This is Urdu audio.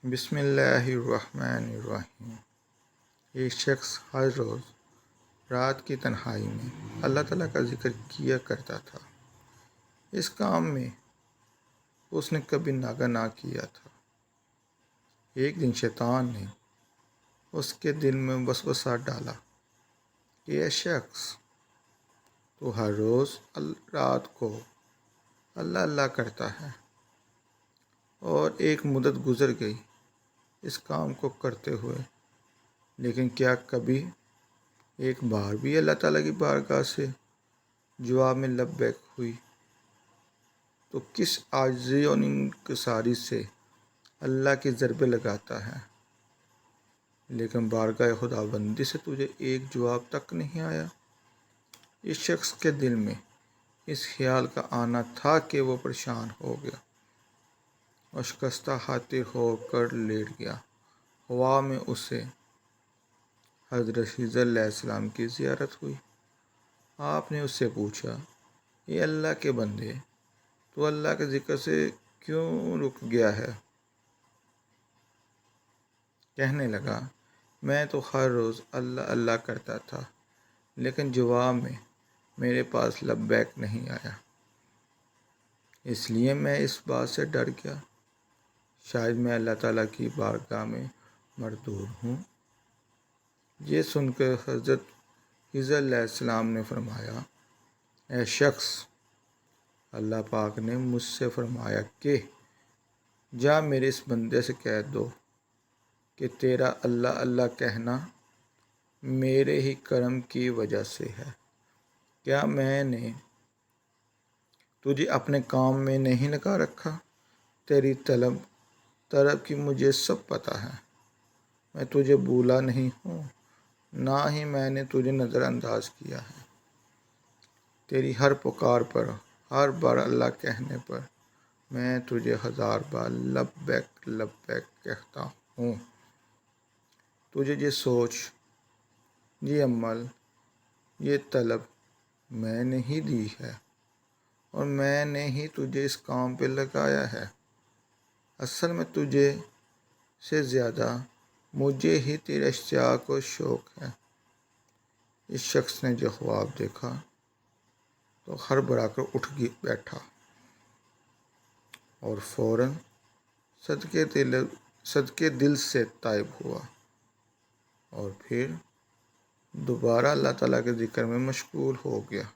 بسم اللہ الرحمن الرحیم۔ ایک شخص ہر روز رات کی تنہائی میں اللہ تعالیٰ کا ذکر کیا کرتا تھا۔ اس کام میں اس نے کبھی ناغہ نہ کیا تھا۔ ایک دن شیطان نے اس کے دل میں وسوسہ ڈالا کہ اے شخص، تو ہر روز رات کو اللہ اللہ کرتا ہے، اور ایک مدت گزر گئی اس کام کو کرتے ہوئے، لیکن کیا کبھی ایک بار بھی اللہ تعالیٰ کی بارگاہ سے جواب میں لبیک ہوئی؟ تو کس عاجزی اور انکساری سے اللہ کی ضربیں لگاتا ہے، لیکن بارگاہ خدا بندی سے تجھے ایک جواب تک نہیں آیا۔ اس شخص کے دل میں اس خیال کا آنا تھا کہ وہ پریشان ہو گیا اور شکستہ خاطر ہو کر لیٹ گیا۔ ہوا میں اسے حضرت خضر علیہ السلام کی زیارت ہوئی۔ آپ نے اس سے پوچھا، اے اللہ کے بندے، تو اللہ کے ذکر سے کیوں رک گیا ہے؟ کہنے لگا، میں تو ہر روز اللہ اللہ کرتا تھا، لیکن جواب میں میرے پاس لبیک نہیں آیا، اس لیے میں اس بات سے ڈر گیا، شاید میں اللہ تعالیٰ کی بارگاہ میں مردود ہوں۔ یہ سن کر حضرت خضر علیہ السلام نے فرمایا، اے شخص، اللہ پاک نے مجھ سے فرمایا کہ جا میرے اس بندے سے کہہ دو کہ تیرا اللہ اللہ کہنا میرے ہی کرم کی وجہ سے ہے۔ کیا میں نے تجھے اپنے کام میں نہیں لگا رکھا؟ تیری طلب کی مجھے سب پتہ ہے۔ میں تجھے بھولا نہیں ہوں، نہ ہی میں نے تجھے نظر انداز کیا ہے۔ تیری ہر پکار پر، ہر بار اللہ کہنے پر میں تجھے 1000 بار لبیک لبیک کہتا ہوں۔ تجھے یہ سوچ، یہ عمل، یہ طلب میں نے ہی دی ہے، اور میں نے ہی تجھے اس کام پہ لگایا ہے۔ اصل میں تجھے سے زیادہ مجھے ہی تیرا اشتیاق و شوق ہے۔ اس شخص نے جو خواب دیکھا تو ہڑبڑا کر اٹھ بیٹھا اور فوراً صدقے دل سے تائب ہوا، اور پھر دوبارہ اللہ تعالیٰ کے ذکر میں مشغول ہو گیا۔